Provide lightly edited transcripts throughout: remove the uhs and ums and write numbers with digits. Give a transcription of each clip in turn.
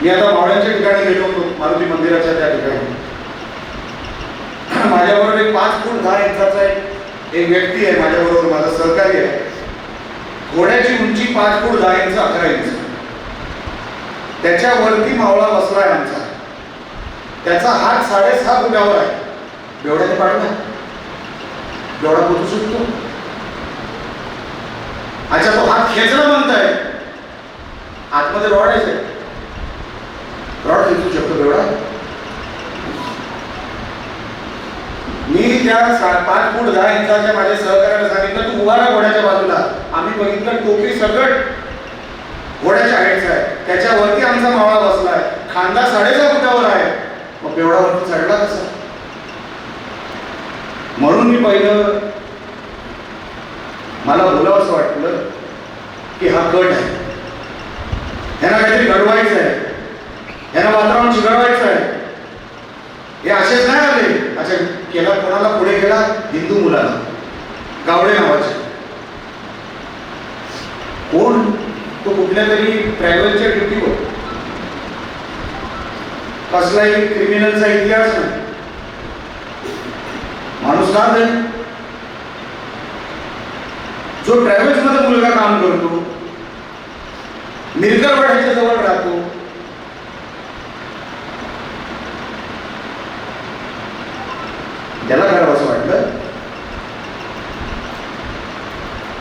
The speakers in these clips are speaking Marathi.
मी आता मावळ्यांच्या ठिकाणी गेलो होतो, मारुती मंदिराच्या त्या ठिकाणी. माझ्याबरोबर एक 5 फूट 10 इंचाचा एक व्यक्ती आहे माझ्याबरोबर, माझा सहकारी आहे. घोड्याची उंची 5 फूट 10 इंच 11 इंच. त्याच्यावरती मावळा बसलाय आमचा. त्याचा हात 6.5 फुटावर आहे. बेवड्याने पाडला, बेवडा पोचू शकतो. अच्छा, तो हात खेचणं म्हणताय, आतमध्ये रॉड आहे, रॉड खेचू शकतो बेवडा. मी त्या 5 फूट 10 इंचाच्या माझ्या सहकार्याला सांगितलं, तू उभा राहा घोड्याच्या बाजूला. आम्ही बघितलं टोपी सकट घोड्याच्या हाईटचा आहे, त्याच्यावरती आमचा मावळा बसलाय, खांदा 6.5 फुटावर आहे. मग बेवडावरती चढला कसा? म्हणून मी पहिलं मला बोलावं असं वाटलं की हा कट आहे, ह्यांना काहीतरी घडवायचं आहे, ह्यांना वातावरण चिघळवायचं आहे. हे असेच नाही आले. अच्छा, केला कोणाला पुढे गेला? हिंदू मुलाला, गावडे नावाचे. कोण? तो कुठल्या तरी ट्रॅव्हलच्या ड्युटीवर, कसलाही क्रिमिनलचा इतिहास नाही. माणूस का नाही? जो ट्रॅव्हल्स मध्ये मुलगा काम करतो, मिरकरवाड्याच्या जवळ राहतो, त्याला करावं असं वाटलं.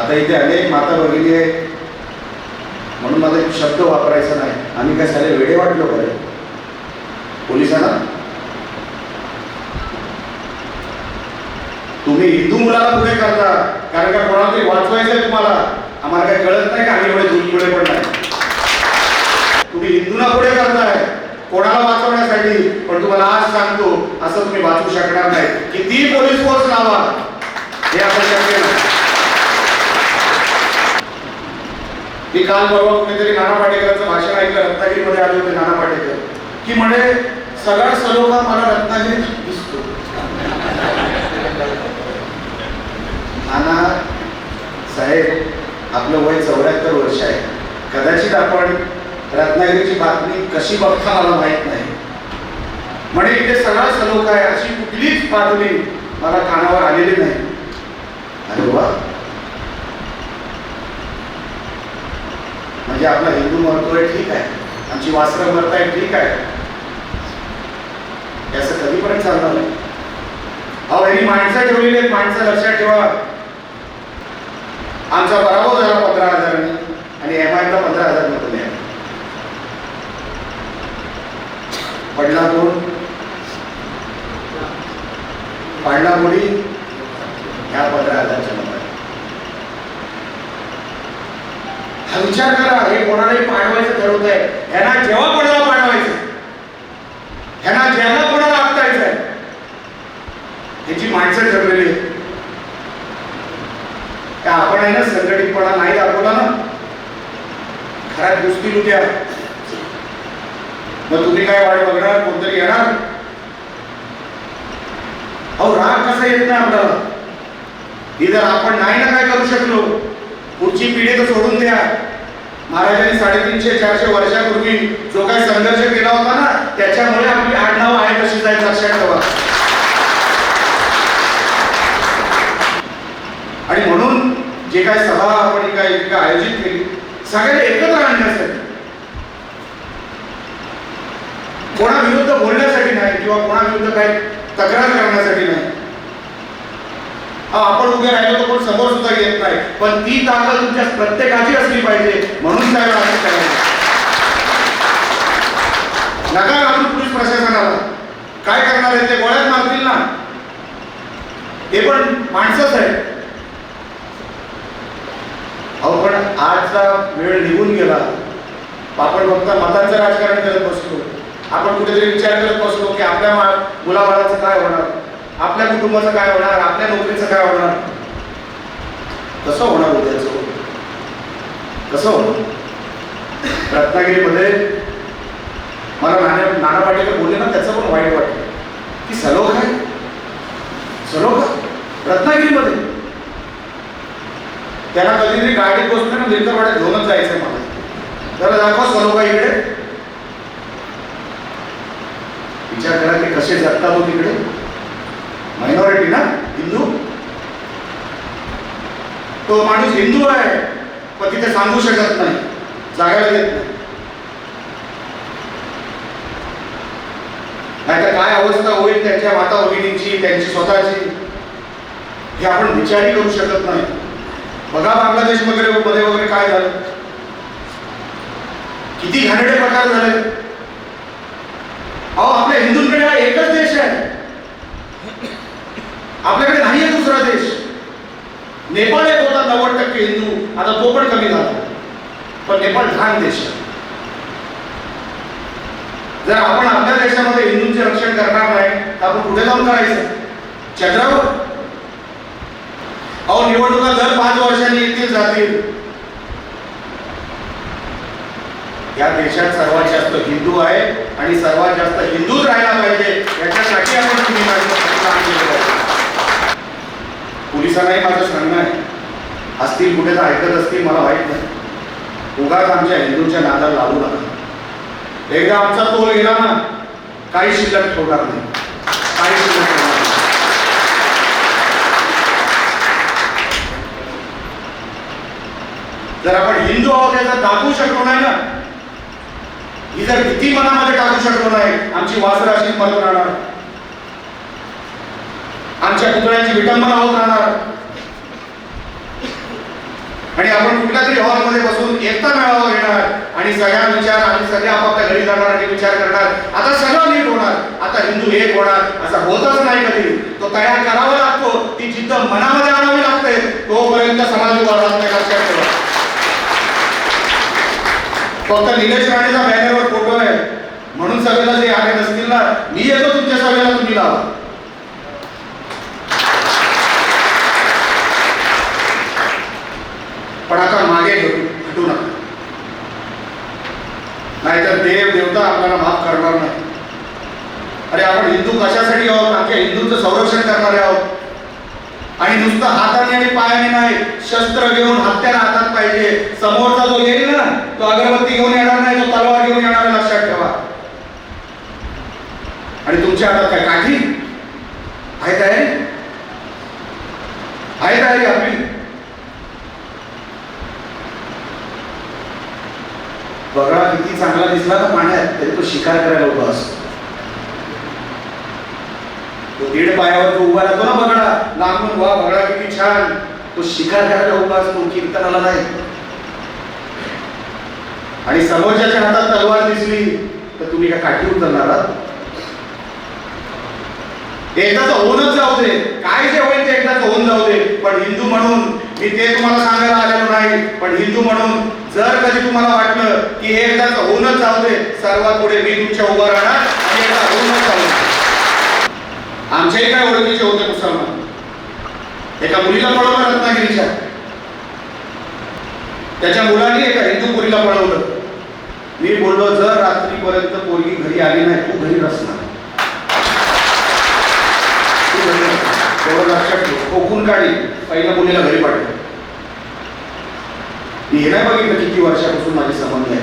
आता इथे अनेक माता भगिनी आहे म्हणून मला एक शब्द वापरायचा नाही. आम्ही काय सारे वेडे वाटलो बरे पोलिसांना? तुम्ही हिंदू मुलाला पुढे करता कारण का कोणाला तरी वाचवायचंय तुम्हाला. आम्हाला काही कळत नाही का आम्ही एवढे दुलपुढे पण नाही. तुम्ही हिंदूंना पुढे करताय कोणाला वाचवण्यासाठी, पण तुम्हाला आज सांगतो असं तुम्ही वाचू शकणार नाही. किती पोलीस फोर्स लावा हे आपण शक्य नाही. मी काल परवा कुठेतरी नाना पाटेकरांचं भाषण ऐकलं, रत्नागिरीमध्ये आले होते नाना पाटेकर, की म्हणे सगळा सलोखा मला रत्नागिरीत दिसतो. नाना साहेब, आपलं वय 74 वर्ष आहे. कदाचित आपण रत्नागिरीची बातमी कशी बघता मला माहित नाही. म्हणे इथे सगळा सलोखा आहे अशी कुठलीच बातमी मला कानावर आलेली नाही. अरे वा, म्हणजे आपला हिंदू मरतोय ठीक आहे, आमची वासरं मरताय ठीक आहे, याचं कधीपर्यंत चालणार नाही. अहो, यांनी माणसं ठेवलेली आहेत, माणसं लक्षात ठेवा. आमचा पराभव झाला 15,000 आणि MIMला 15,000 मतं मिळाली. पडला कोण? पाडला कोणी? ह्या 15,000च्या मतात. हा विचार करा, हे कोणालाही पाडवायचं ठरवत आहे. ह्यांना जेव्हा कोणाला पाडवायचं, ह्यांना ज्याला कोणाला आपटायचं आहे, ह्याची माणसं ठरलेली आहे. त्या आपण आहे ना संघटितपणा नाही दाखवला ना, घरात घुसतील उद्या. मग तुम्ही काय वाट बघणार? कोणतरी येणार. अहो, राग कसा येत नाही आपल्याला? ही जर आपण नाही ना काय करू शकलो, पुढची पिढी तर सोडून द्या. महाराजांनी 350-400 वर्षापूर्वी जो काही संघर्ष केला होता ना, त्याच्यामुळे आपली आडनाव आहे तशीच आहे, लक्षात ठेवा. आणि म्हणून जे काय सभा आपण काय आयोजित केली, सगळ्यांना एकत्र आणण्यासाठी, कोणाविरुद्ध बोलण्यासाठी नाही किंवा कोणाविरुद्ध काही तक्रार करण्यासाठी नाही. आपण उभे राहिलो तर कोण समोर सुद्धा येत नाही, पण ती ताकद तुमच्या प्रत्येकाची असली पाहिजे. म्हणून त्याला असं करायचं. नका घालून पोलीस प्रशासनाला. काय करणार आहे ते? गोळ्यात मारतील ना. ते पण माणसंच आहे. अहो, पण आजचा वेळ निघून गेला. आपण फक्त मतांचं राजकारण करत बसलो. आपण कुठेतरी विचार करत बसलो की आपल्या मुलाबाळाचं काय होणार, आपल्या कुटुंबाचं काय होणार, आपल्या नोकरीचं काय होणार. कसं होणार उद्याचं? कसं होणार? रत्नागिरीमध्ये मला नाना पाटेकर बोलले ना, त्याचं पण वाईट वाटलं की सलोखा आहे, सलोखा रत्नागिरीमध्ये. त्यांना कधीतरी गाडीत बसून ना मिरकरवाड्यात घेऊनच जायचं मला. जरा दाखवा सलोखा इकडे. विचार करा ते कसे जगतात हो तिकडे. मायनॉरिटी ना हिंदू. तो माणूस हिंदू आहे पण तिथे सांगू शकत नाही, जागायला देत नाही. नाहीतर काय अवस्था होईल त्यांच्या माता भगिनींची, त्यांची स्वतःची, हे आपण विचारही करू शकत नाही. बघा बांगलादेश मध्ये वगैरे काय झालं, किती घाणेरडे प्रकार झाले. अहो आपल्या हिंदूंकडे हा एकच देश आहे, आपल्याकडे नाहीये दुसरा देश. नेपाळ एक होता 90% हिंदू, आता तो पण कमी झाला, पण नेपाळ लहान देश आहे. जर आपण आपल्या देशामध्ये हिंदूंचे रक्षण करणार नाही तर आपण कुठे जाऊन करायचं, चंद्रावर. अहो निवडणुका दर 5 वर्षांनी येतील जातील. या देशात सर्वात जास्त हिंदू आहे आणि सर्वात जास्त हिंदूच राहायला पाहिजे, याच्यासाठी आपण तुम्ही काम केलं पाहिजे. पोलिसांनाही माझं सांगणं आहे, असतील कुठे तर ऐकत असतील मला माहित नाही, उगाच आमच्या हिंदूंच्या नादाला लागू नका. एकदा आमचा तोल गेला ना, काही शिल्लक ठेवणार नाही, काही शिल्लक ठेवणार नाही. जर आपण हिंदू आहोत याचा दाखवू शकलो नाही ना, ही जर भीती मनामध्ये टाकू शकलो नाही, आमची वासराशी मत राहणार, आमच्या पुतळ्यांची विटंबना होत राहणार. आणि आपण कुठल्या तरी हॉलमध्ये बसून एकता मेळावा घेणार आणि सगळ्या विचार आणि सगळे आपापल्या घरी जाणार आणि विचार करणार, आता सगळं नीट होणार, आता हिंदू एक होणार. असा होतच नाही कधी. तो तयार करावा लागतो, ती जिद्द मनामध्ये आणावी लागते, तोपर्यंत समाज उभा राहत नाही, लक्षात ठेवा. फक्त निलेश राणेचा बॅनरवर फोटो आहे म्हणून सगळ्याला जे आले नसतील ना, मी येतो तुमच्या सगळ्याला, तुम्ही लावा. पण आता मागे हटू नका, नाहीतर देव देवता आपल्याला माफ करणार नाही. अरे आपण हिंदू कशासाठी आहोत, आमच्या हिंदूंचं संरक्षण करणारे आहोत. आणि नुसतं हाताने आणि पायाने नाही, शस्त्र घेऊन हत्यार हातात पाहिजे. समोरचा जो येईल ना, तो अगरबत्ती घेऊन येणार नाही, तो तलवार घेऊन येणार, लक्षात ठेवा. आणि तुमच्या हातात काय काठी आहे? तयारी आहे, तयारी आपली. बगळा किती चांगला दिसला ना पाण्यात, तरी तो शिकार करायला उभा असतो. तो 1.5 पायावर जो उभा राहतो ना बगळा, लांबून वा बगळा किती छान, तो शिकार करायला उभा असतो, कीर्तनाला नाही. आणि समोरच्याच्या हातात तलवार दिसली तर तुम्ही काय काठी उचलणार आहात? एकदाच होऊनच जाऊ दे, काय जे होईल ते एकदाच होऊन जाऊ दे. पण हिंदू म्हणून मी ते तुम्हाला सांगायला आलेलो नाही, पण हिंदू म्हणून जर कधी तुम्हाला वाटलं की हे एकदाच होऊनच जाऊ दे, सर्वात पुढे मी तुमच्या उभा राहणार आणि एकदा होऊनच जाऊ दे. आमच्याही काय ओळखीचे होते मुसलमान, एका मुलीला पळवलं रत्नागिरीच्या, त्याच्या मुलांनी एका हिंदू पोरीला पळवलं. मी बोललो जर रात्रीपर्यंत पोरगी घरी आली नाही, तू घरी नसणार, एवढं लक्षात ठेव. कोकून काढी, पहिल्या मुलीला घरी पाठवलं. मी हे नाही बघितलं किती वर्षापासून माझे संबंध आहे,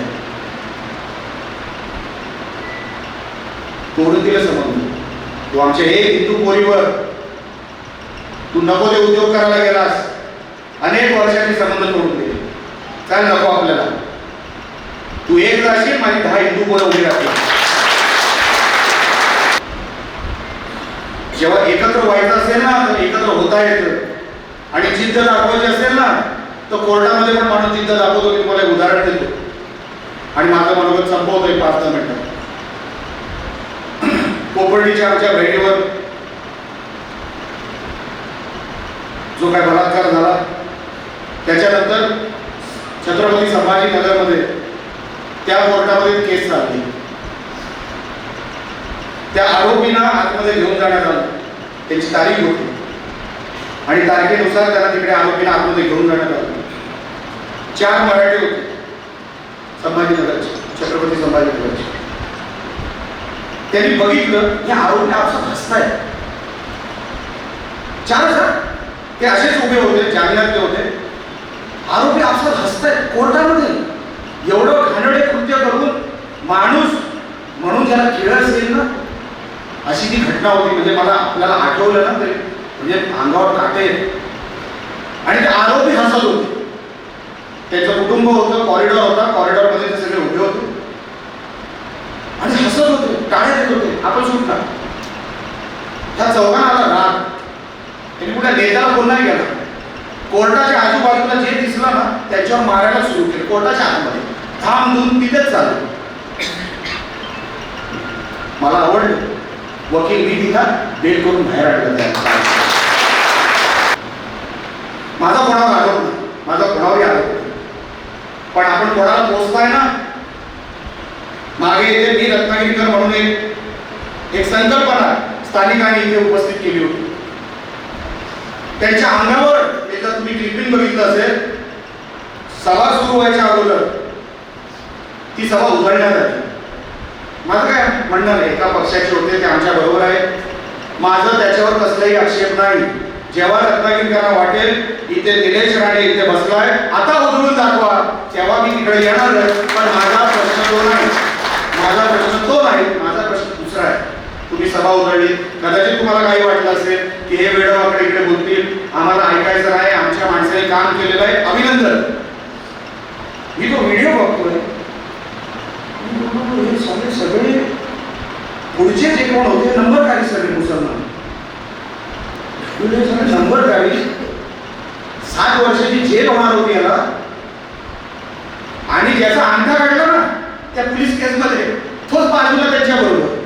तोडून दिले संबंध. तू आमच्या एक हिंदू पोरीवर तू नको ते उद्योग करायला गेलास, अनेक वर्षांचे संबंध तोडून दिले. काय नको आपल्याला, तू एक जाशील, माझी 10 हिंदू पोरं उभी राहतील. जेव्हा एकत्र व्हायचं असेल ना, तर एकत्र होता येतं. आणि जिद्द दाखवायची असेल ना, तर कोर्टामध्ये पण माणूस जिद्द दाखवतो. की तुम्हाला एक उदाहरण देतो आणि माझं मनोगत संपवतोय 5-10 मिनिटात. कोपर्डीच्या आमच्या बहिणीवर जो काय बलात्कार झाला, त्याच्यानंतर छत्रपती संभाजीनगरमध्ये त्या कोर्टामध्ये केस चालली. त्या आरोपींना आतमध्ये घेऊन जाण्यात आलं, त्यांची तारीख होती आणि तारखेनुसार त्यांना तिकडे आरोपींना आतमध्ये घेऊन जाण्यात आलं. 4 मराठी होते संभाजीनगरचे, छत्रपती संभाजीनगरचे. त्यांनी बघितलं की आरोपी आपसात हसताय. 4 ते असेच उभे होते, जामिनातले होते. आरोपी आपसात हसताय कोर्टामध्ये. एवढं घाणेरडे कृत्य करून माणूस म्हणून ज्याला किळस येईल ना, अशी ती घटना होती. म्हणजे मला आपल्याला आठवलं ना तरी म्हणजे अंगावर काटे येत. आणि ते आरोपी हसत होते. त्यांचं कुटुंब होतं, कॉरिडॉर होता, कॉरिडॉरमध्ये ते सगळे उभे होते आणि हसत होते, टाळ्या देत होते. आपण सुटला. त्या चौघांना आला राग. त्यांनी कुठल्या नेत्याला फोन नाही केला. कोर्टाच्या आजूबाजूला जे दिसलं ना त्याच्यावर मारायला सुरू केलं. कोर्टाच्या आतमध्ये धामधूम तिथेच चालू. मला आवडलं. वकील मी तिला बेल करून बाहेर आणलं. माझा कोणावर आरोप नाही, माझा कोणावरही आरोप नाही. पण आपण कोणाला पोचताय ना. मागे इथे मी रत्नागिरीकर म्हणून एक संकल्पना स्थानिकांनी इथे उपस्थित केली होती. त्यांच्या अंगावर जर तुम्ही क्लिपिंग बघितलं असेल, सभा सुरू व्हायच्या अगोदर ती सभा उघडण्यात आली. माझं काय म्हणणं नाही, एका पक्षाचे होते ते आमच्या बरोबर आहे, माझं त्याच्यावर कसलाही आक्षेप नाही. जेव्हा रत्नागिरीकरांना वाटेल इथे निलेश राणे इथे बसलाय, आता उधळून दाखवा, तेव्हा मी तिकडे येणार. पण माझा प्रश्न तो नाही, माझा प्रश्न तो नाही, माझा प्रश्न दुसरा आहे. तुम्ही सभा उधळली, कदाचित तुम्हाला काही वाटलं असेल की हे वेळाकडे इकडे बोलतील, आम्हाला ऐकायचं नाही, आमच्या माणसाने काम केलेलं आहे, अभिनंदन. मी तो व्हिडिओ बघतोय, हे सगळे पुढचे जे कोण होते नंबरकारी सगळे मुसलमान, नंबरकारी 7 वर्षाची जेल होणार होती याला. आणि ज्याचा अंगठा काढला ना त्या पोलीस केस मध्ये तोच बाजूला त्याच्या बरोबर.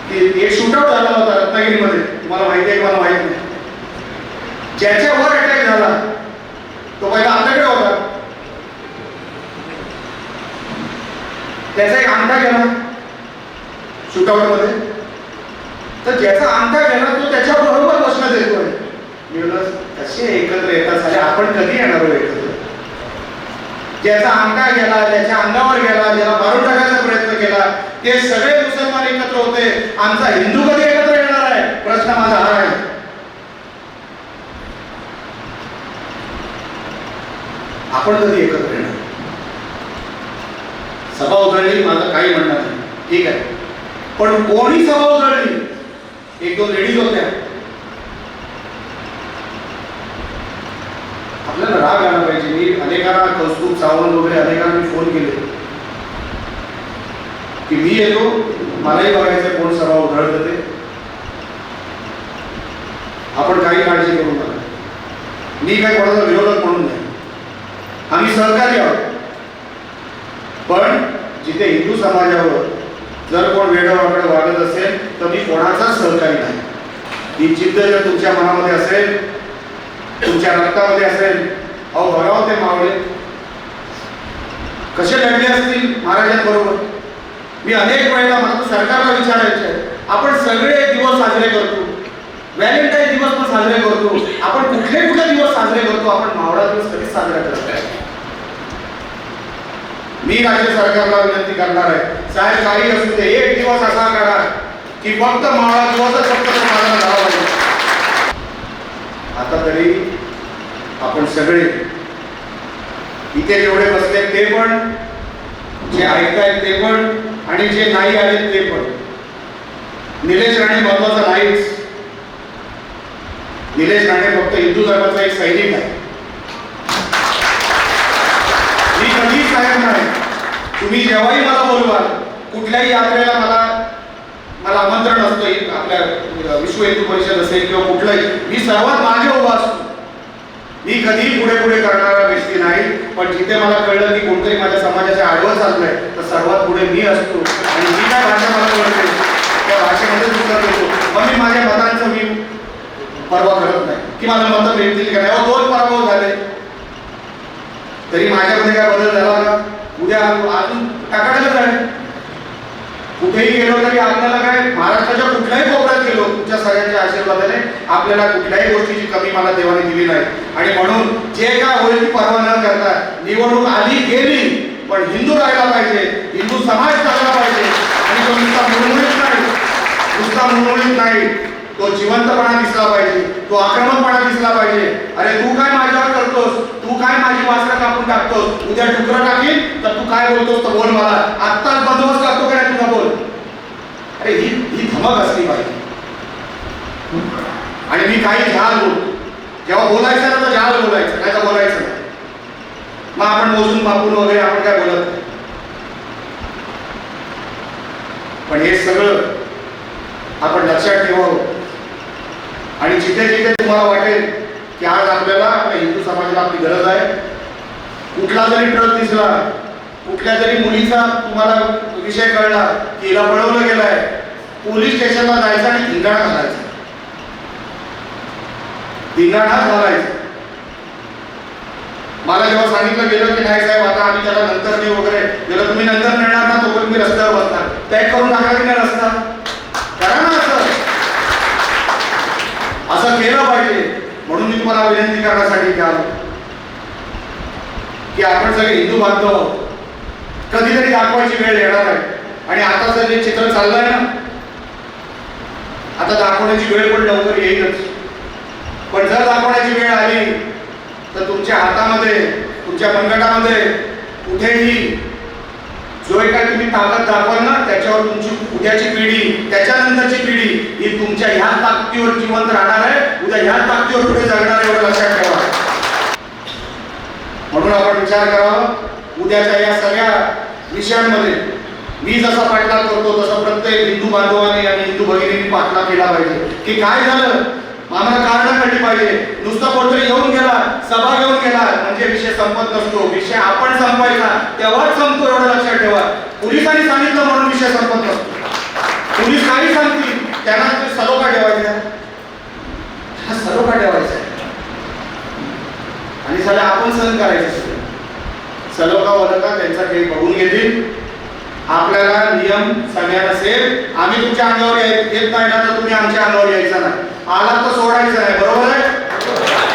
एक शूटआउट झाला होता रत्नागिरीमध्ये, तुम्हाला माहिती आहे मला माहित नाही. ज्याच्यावर अटॅक झाला तो पहिला आपल्याकडे होता, त्याचा एक अंगठा गेला शूटआउट मध्ये. तर ज्याचा अंगठा गेला तो त्याच्या बरोबर बसण्यात येतोय. मी म्हणलं कसे एकत्र येतात साले, आपण कधी येणार एकत्र. ज्याचा अंगठा गेला, ज्याच्या अंगावर गेला, ज्याला मारून टाकायचा प्रयत्न केला, ते सगळे मुसलमान एकत्र होते. आमचा हिंदू कधी एकत्र येणार आहे, प्रश्न माझा हा आहे. आपण कधी एकत्र येणार. सभा उधळली, माझं काही म्हणणं नाही, ठीक आहे. पण कोणी सभा उधळली? 1-2 लेडीज होत्या. आपल्याला राग आला पाहिजे. मी अनेकांना, कौस्तुभ सावंत वगैरे अनेकांना मी फोन केले की मी येतो, मलाही बघायचं कोण सभा उधळत ते. आपण काही काळजी करू नका. मी काही कोणाचा विरोधक म्हणून नाही, आम्ही सहकारी आहोत. पण जिथे हिंदू समाजावर जर कोण वेडवाकडे वागत असेल तर मी कोणाचाच सहकारी नाही. ही जिद्द जर तुमच्या मनामध्ये असेल, तुमच्या रक्तामध्ये असेल, अहो बघाव ते मावळे कसे लढले असतील महाराजांबरोबर. मी अनेक वेळेला मला सरकारला विचारायचे, आपण सगळे दिवस साजरे करतो, व्हॅलेंटाईन दिवस पण साजरे करतो, आपण कुठले दिवस साजरे करतो, आपण मावळा दिवस कधीच साजरा करत नाही. मी राज्य सरकारला विनंती करणार आहे, साहेब काही असू दे, एक दिवस असा करा की फक्त मावळा दिवसच फक्त साजरा झाला पाहिजे. आता तरी आपण सगळे इथे जेवढे बसले ते पण, जे ऐकतायत ते पण, आणि जे नाही आले ते पण. निलेश राणे महत्वाचा नाहीच. निलेश राणे फक्त हिंदू धर्माचा एक सैनिक आहे. मी कधी साहेब नाही. तुम्ही जेव्हाही मला बोलवाल, कुठल्याही यात्रेला मला आमंत्रण असतं, आपल्या विश्व हिंदू परिषद असेल किंवा कुठलाही, मी सर्वात मागे उभा असतो. मी कधीही पुढे करणारा व्यक्ती नाही. पण जिथे मला कळलं की कोणतरी माझ्या समाजाच्या आडवं चाललंय तर सर्वात पुढे मी असतो. आणि मी काय भाषा मला कळते त्या भाषेमध्ये उत्तर देतो. मग मी माझ्या मतांचं मी परवा करत नाही की मला मतं मिळतील का नाही. 2 पराभव झाले तरी माझ्यामध्ये काय बदल झाला का? उद्या अजून टाकायला जाईल. कुठेही गेलो तरी आपल्याला काय, महाराष्ट्राच्या कुठल्याही कोपऱ्यात गेलो, तुमच्या सगळ्यांच्या आशीर्वादाने आपल्याला कुठल्याही गोष्टीची कमी मला देवाने दिली नाही. आणि म्हणून जे काय होईल ती पर्वा न करता, निवडणूक आली गेली पण हिंदू राहायला पाहिजे, हिंदू समाज चालला पाहिजे. आणि तो नुसता मुळमुळीत नाही, तो जिवंतपणा दिसला पाहिजे, तो आक्रमकपणा दिसला पाहिजे. अरे तू काय माझ्यावर करतोस, तू काय माझी वासरं कापून टाकतोस, उद्या टुकरं टाकीन तर तू काय बोलतोस तर बोल. मला आत्ताच बंदोबस्त करतो काय तुझा बोल. धमक असली पाहिजे. आणि मी काही झाल बोलतो, जेव्हा बोलायचं ना तर झाल बोलायचं, नाही तर बोलायचं नाही. मग आपण मोजून मापून वगैरे आपण काय बोलत नाही. पण हे सगळं आपण लक्षात ठेवावं. आणि जिथे जिथे तुम्हाला वाटेल की आज आपल्याला आपल्या हिंदू समाजाला आपली गरज आहे, कुठला जरी ट्रक दिसला, कुठल्या जरी मुलीचा तुम्हाला विषय कळला की हिला पळवलं गेलाय, पोलीस स्टेशनला जायचं आणि धिंगाणा घालायचा, धिंगाणा घालायचा. मला जेव्हा सांगितलं गेलं की नाही साहेब आता आम्ही त्याला नंतर देऊ वगैरे, गेलं तुम्ही नंतर नेणार ना तोपर्यंत मी रस्त्यावर बसणार, पॅक करून टाका की नाही रस्ता, करा ना असं केलं पाहिजे. म्हणून मी तुम्हाला विनंती करण्यासाठी आलो की आपण सगळे हिंदू बांधव आहोत. कधीतरी दाखवायची वेळ येणार आहे. आणि आता जर जे चित्र चाललंय ना, आता दाखवण्याची वेळ पण लवकर येईलच. पण जर दाखवण्याची वेळ आली तर तुमच्या हातामध्ये, तुमच्या मनगटामध्ये कुठेही जो काय तुम्ही ताकद दाखवाल ना, त्याच्यावर तुमची उद्याची पिढी, त्याच्यानंतरची पिढी ही तुमच्या ह्या ताकदीवर जिवंत राहणार आहे, उद्या ह्या ताकदीवर पुढे जगणार आहे, एवढं लक्षात ठेवा. म्हणून आपण विचार करावा उद्याच्या या सगळ्या विषयांमध्ये. मी जसा पाठलाग करतो तसं प्रत्येक हिंदू बांधवाने आणि हिंदू भगिनींनी पाठलाग केला पाहिजे. की काय झालं, आम्हाला कारण कळली पाहिजे. नुसतं कोणतरी येऊन गेला, सभा घेऊन गेला म्हणजे विषय संपत नसतो. विषय आपण संपायचा तेव्हाच संपतो, एवढं लक्षात ठेवा. पोलिसांनी सांगितलं म्हणून विषय संपत नसतो. पोलीस काही सांगतील त्यांना सलोखा ठेवायचा, हा सलोखा ठेवायचा आणि सगळं आपण सहन करायचं. सलोखा वलका त्यांचा काही बघून घेतील. आपल्याला नियम सगळ्यांना सेम. आम्ही तुमच्या अंगावर येत नाही ना तर तुम्ही आमच्या अंगावर यायचा नाही. आला तर सोडायचं नाही, बरोबर आहे.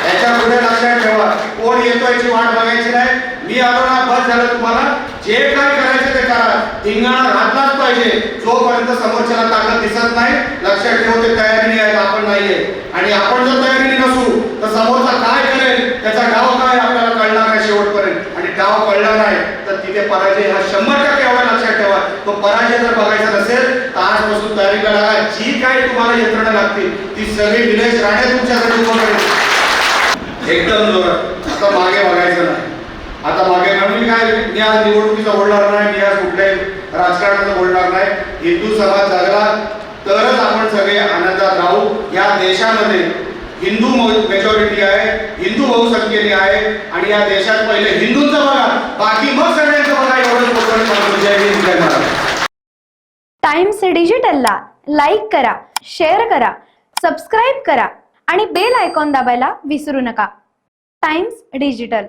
याच्या पुढे लक्षात ठेवा, कोण येतोय याची वाट बघायची नाही. मी आलो ना बस झालं. तुम्हाला जे काय करायचं ते करा, धिंगाणा घातलाच पाहिजे. जोपर्यंत समोरच्याला ताकद दिसत नाही, लक्षात ठेव ते तयारीने आहेत, आपण नाहीये. आणि आपण जर तयारीने नसू तर समोरचा काय करेल, त्याचा डाव काय आपल्याला कळणार नाही शेवटपर्यंत. आणि डाव कळला नाही तर तिथे पराजय हा 100% एवढा लक्षात ठेवा. तो पराजय जर बघायचा नसेल तर आजपासून तयारीला लागा. जी काय तुम्हाला यंत्रणा लागतील ती सगळी निलेश राणे तुमच्यासाठी उभं करेल एकदम जोरात. आता मागे बघायचं नाही. आता मागे म्हणून काय, मी आज निवडणुकीचा बोलणार नाही, मी आज कुठल्याही राजकारणाचं बोलणार नाही. हिंदू समाज जगला तरच आपण सगळे आनंदात राहू. या देशामध्ये हिंदू मेजॉरिटी आहे, हिंदू बहुसंख्येने आहे. आणि या देशात पहिले हिंदूंचं बघा, बाकी मग सगळ्यांचं बघा. एवढंच बोलतो. जय हिंद, जय महाराष्ट्र. टाइम्स डिजिटलला लाईक करा, शेअर करा, सबस्क्राईब करा आणि बेल आयकॉन दाबायला विसरू नका. Times digital.